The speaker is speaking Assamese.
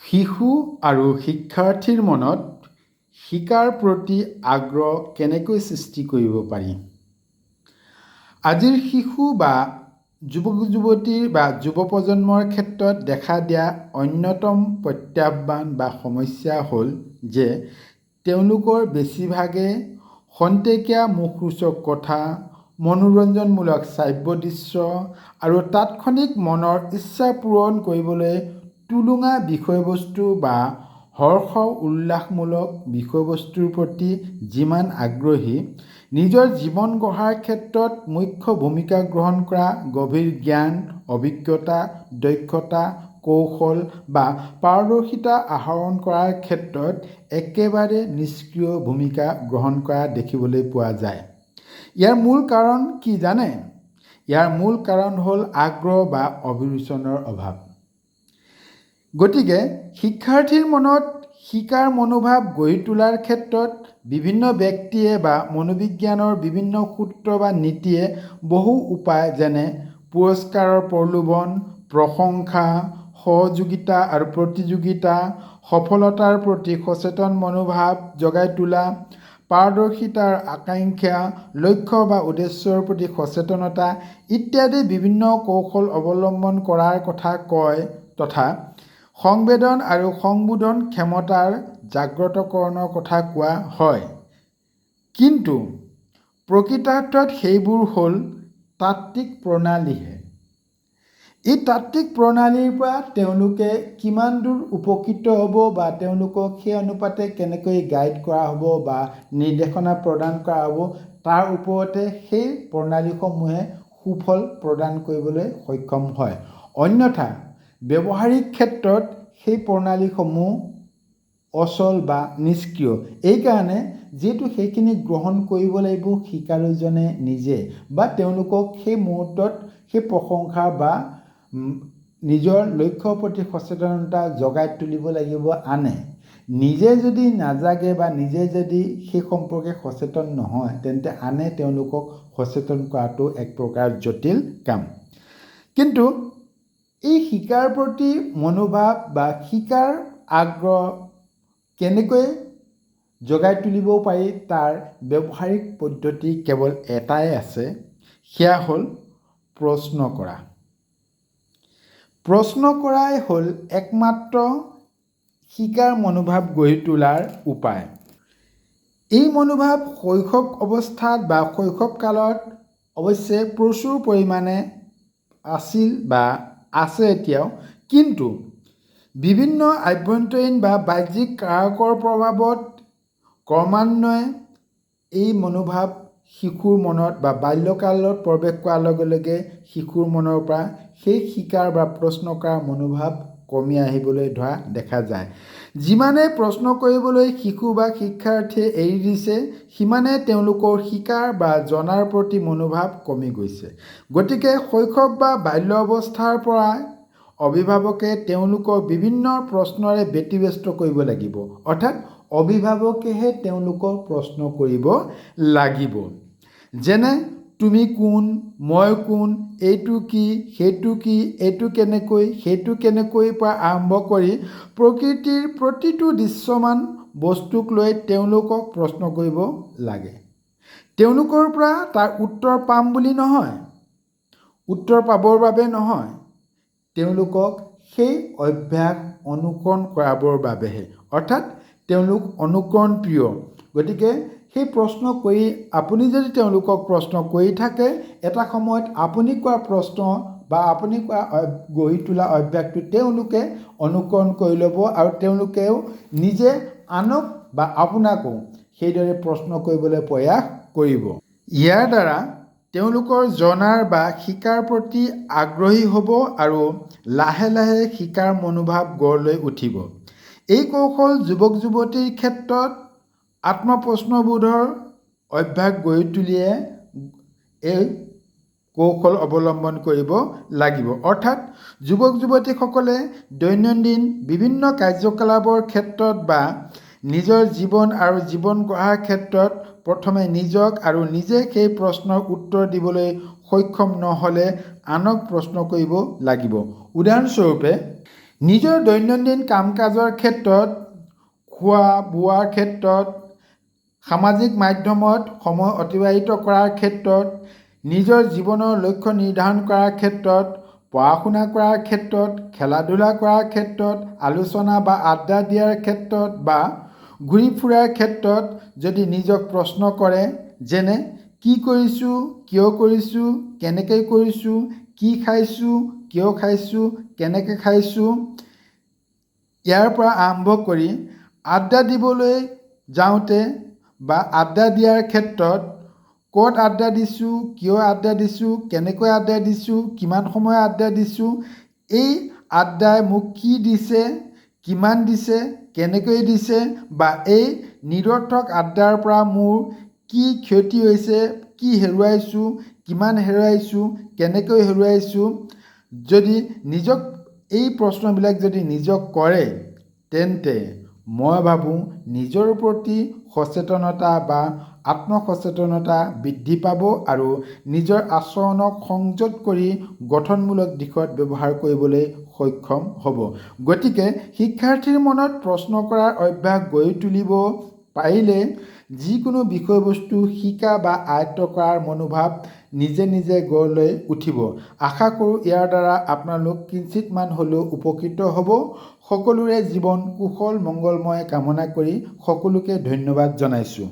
শিশু আৰু শিক্ষাৰ্থীৰ মনত শিকাৰ প্ৰতি আগ্ৰহ কেনেকৈ সৃষ্টি কৰিব পাৰি? আজিৰ শিশু বা যুৱক যুৱতীৰ বা যুৱ প্ৰজন্মৰ ক্ষেত্ৰত দেখা দিয়া অন্যতম প্ৰত্যাহ্বান বা সমস্যা হ'ল যে তেওঁলোকৰ বেছিভাগে খন্তেকীয়া মুখৰোচক কথা, মনোৰঞ্জনমূলক শ্ৰাব্য দৃশ্য আৰু তাৎক্ষণিক মনৰ ইচ্ছা পূৰণ কৰিবলৈ টুলুঙা বিষয়বস্তু বা হৰ্ষ উল্লাসমূলক বিষয়বস্তুৰ প্ৰতি যিমান আগ্ৰহী, নিজৰ জীৱন গঢ়াৰ ক্ষেত্ৰত মুখ্য ভূমিকা গ্ৰহণ কৰা গভীৰ জ্ঞান, অভিজ্ঞতা, দক্ষতা, কৌশল বা পাৰদৰ্শিতা আহৰণ কৰাৰ ক্ষেত্ৰত একেবাৰে নিষ্ক্ৰিয় ভূমিকা গ্ৰহণ কৰা দেখিবলৈ পোৱা যায়। ইয়াৰ মূল কাৰণ কি জানে? ইয়াৰ মূল কাৰণ হ'ল আগ্ৰহ বা অভিৰুচনৰ অভাৱ। গতিকে শিক্ষাৰ্থীৰ মনত শিকাৰ মনোভাৱ গঢ়ি তোলাৰ ক্ষেত্ৰত বিভিন্ন ব্যক্তিয়ে বা মনোবিজ্ঞানৰ বিভিন্ন সূত্ৰ বা নীতিয়ে বহু উপায় যেনে পুৰস্কাৰৰ প্ৰলোভন, প্ৰশংসা, সহযোগিতা আৰু প্ৰতিযোগিতা, সফলতাৰ প্ৰতি সচেতন মনোভাৱ জগাই তোলা, পাৰদৰ্শিতাৰ আকাংক্ষা, লক্ষ্য বা উদ্দেশ্যৰ প্ৰতি সচেতনতা ইত্যাদি বিভিন্ন কৌশল অৱলম্বন কৰাৰ কথা কয় তথা সংবেদন আৰু সংবোধন ক্ষমতাৰ জাগ্ৰতকৰণৰ কথা কোৱা হয়। কিন্তু প্ৰকৃতাৰ্থত সেইবোৰ হ'ল তাত্ত্বিক প্ৰণালীহে। এই তাত্ত্বিক প্ৰণালীৰ পৰা তেওঁলোকে কিমান দূৰ উপকৃত হ'ব বা তেওঁলোকক সেই অনুপাতে কেনেকৈ গাইড কৰা হ'ব বা নিৰ্দেশনা প্ৰদান কৰা হ'ব, তাৰ ওপৰতে সেই প্ৰণালীসমূহে সুফল প্ৰদান কৰিবলৈ সক্ষম হয়। অন্যথা ব্যৱহাৰিক ক্ষেত্ৰত সেই প্ৰণালীসমূহ অচল বা নিষ্ক্ৰিয়। এইকাৰণে যিহেতু সেইখিনি গ্ৰহণ কৰিব লাগিব শিকাৰুজনে নিজে বা তেওঁলোকক সেই মুহূৰ্তত সেই প্ৰশংসা বা নিজৰ লক্ষ্যৰ প্ৰতি সচেতনতা জগাই তুলিব লাগিব আনে। নিজে যদি নাজাগে বা নিজে যদি সেই সম্পৰ্কে সচেতন নহয়, তেন্তে আনে তেওঁলোকক সচেতন কৰাটো এক প্ৰকাৰ জটিল কাম। কিন্তু এই শিকাৰ প্ৰতি মনোভাৱ বা শিকাৰ আগ্ৰহ কেনেকৈ জগাই তুলিব পাৰি তাৰ ব্যৱহাৰিক পদ্ধতি কেৱল এটাই আছে, সেয়া হ'ল প্ৰশ্ন কৰা। প্ৰশ্ন কৰাই হ'ল একমাত্ৰ শিকাৰ মনোভাৱ গঢ়ি তোলাৰ উপায়। এই মনোভাৱ শৈশৱ অৱস্থাত বা শৈশৱ কালত অৱশ্যে প্ৰচুৰ পৰিমাণে আছিল বা আছে এতিয়াও, কিন্তু বিভিন্ন আভ্যন্তৰীণ বা বাহ্যিক কাৰকৰ প্ৰভাৱত ক্ৰমান্বয়ে এই মনোভাৱ শিশুৰ মনত বা বাল্যকালত প্ৰৱেশ কৰাৰ লগে লগে শিশুৰ মনৰ পৰা সেই শিকাৰ বা প্ৰশ্ন কৰাৰ মনোভাৱ কমি আহিবলৈ ধৰা দেখা যায়। যিমানে প্ৰশ্ন কৰিবলৈ শিশু বা শিক্ষাৰ্থীয়ে এৰি দিছে, সিমানে তেওঁলোকৰ শিকাৰ বা জনাৰ প্ৰতি মনোভাৱ কমি গৈছে। গতিকে শৈশৱ বা বাল্য অৱস্থাৰ পৰাই অভিভাৱকে তেওঁলোকক বিভিন্ন প্ৰশ্নৰে ব্যতিব্যস্ত কৰিব লাগিব। অৰ্থাৎ অভিভাৱকেহে তেওঁলোকক প্ৰশ্ন কৰিব লাগিব। যেনে তুমি কোন, মই কোন, এইটো কি, সেইটো কি, এইটো কেনেকৈ, সেইটো কেনেকৈ পৰা আৰম্ভ কৰি প্ৰকৃতিৰ প্ৰতিটো দৃশ্যমান বস্তুক লৈ তেওঁলোকক প্ৰশ্ন কৰিব লাগে। তেওঁলোকৰ পৰা তাৰ উত্তৰ পাম বুলি নহয়, উত্তৰ পাবৰ বাবে নহয়, তেওঁলোকক সেই অভ্যাস অনুকৰণ কৰাবৰ বাবেহে। অৰ্থাৎ তেওঁলোক অনুকৰণ প্ৰিয়। গতিকে সেই প্ৰশ্ন কৰি আপুনি যদি তেওঁলোকক প্ৰশ্ন কৰি থাকে, এটা সময়ত আপুনি কৰা প্ৰশ্ন বা আপুনি কৰা গঢ়ি তোলা অভ্যাসটো তেওঁলোকে অনুকৰণ কৰি ল'ব আৰু তেওঁলোকেও নিজে আনক বা আপোনাকো সেইদৰে প্ৰশ্ন কৰিবলৈ প্ৰয়াস কৰিব। ইয়াৰ দ্বাৰা তেওঁলোকৰ জনাৰ বা শিকাৰ প্ৰতি আগ্ৰহী হ'ব আৰু লাহে লাহে শিকাৰ মনোভাৱ গঢ় লৈ উঠিব। এই কৌশল যুৱক যুৱতীৰ ক্ষেত্ৰত আত্মপ্ৰশ্নবোধৰ অভ্যাস গঢ়ি তুলিয়ে এই কৌশল অৱলম্বন কৰিব লাগিব। অৰ্থাৎ যুৱক যুৱতীসকলে দৈনন্দিন বিভিন্ন কাৰ্যকলাপৰ ক্ষেত্ৰত বা নিজৰ জীৱন আৰু জীৱন গঢ়াৰ ক্ষেত্ৰত প্ৰথমে নিজক আৰু নিজে সেই প্ৰশ্নৰ উত্তৰ দিবলৈ সক্ষম নহ'লে আনক প্ৰশ্ন কৰিব লাগিব। উদাহৰণস্বৰূপে নিজৰ দৈনন্দিন কাম কাজৰ ক্ষেত্ৰত, খোৱা বোৱাৰ ক্ষেত্ৰত, সামাজিক মাধ্যমত সময় অতিবাহিত কৰাৰ ক্ষেত্ৰত, নিজৰ জীৱনৰ লক্ষ্য নিৰ্ধাৰণ কৰাৰ ক্ষেত্ৰত, পঢ়া শুনা কৰাৰ ক্ষেত্ৰত, খেলা ধূলা কৰাৰ ক্ষেত্ৰত, আলোচনা বা আড্ডা দিয়াৰ ক্ষেত্ৰত বা ঘূৰি ফুৰাৰ ক্ষেত্ৰত যদি নিজক প্ৰশ্ন কৰে, যেনে কি কৰিছোঁ, কিয় কৰিছোঁ, কেনেকৈ কৰিছোঁ, কি খাইছোঁ, কিয় খাইছোঁ, কেনেকৈ খাইছোঁ, ইয়াৰ পৰা আৰম্ভ কৰি আড্ডা দিবলৈ যাওঁতে বা আড্ডা দিয়াৰ ক্ষেত্ৰত ক'ত আড্ডা দিছোঁ, কিয় আড্ডা দিছোঁ, কেনেকৈ আড্ডা দিছোঁ, কিমান সময় আড্ডা দিছোঁ, এই আড্ডাই মোক কি দিছে, কিমান দিছে, কেনেকৈ দিছে বা এই নিৰৰ্থক আড্ডাৰ পৰা মোৰ কি ক্ষতি হৈছে, কি হেৰুৱাইছোঁ, কিমান হেৰুৱাইছোঁ, কেনেকৈ হেৰুৱাইছোঁ, যদি নিজক এই প্ৰশ্নবিলাক যদি নিজক কৰে, তেন্তে মই ভাবোঁ নিজৰ প্ৰতি সচেতনতা বা আত্মসচেতনতা বৃদ্ধি পাব আৰু নিজৰ আচৰণক সংযত কৰি গঠনমূলক দিশত ব্যৱহাৰ কৰিবলৈ সক্ষম হ'ব। গতিকে শিক্ষাৰ্থীৰ মনত প্ৰশ্ন কৰাৰ অভ্যাস গঢ়ি তুলিব পাৰিলে যিকোনো বিষয়বস্তু শিকা বা আয়ত্ত কৰাৰ মনোভাৱ নিজে নিজে গঢ় লৈ উঠিব। আশা কৰোঁ ইয়াৰ দ্বাৰা আপোনালোক কিঞ্চিতমান হ'লেও উপকৃত হ'ব। সকলোৰে জীৱন কুশল মংগলময় কামনা কৰি সকলোকে ধন্যবাদ জনাইছোঁ।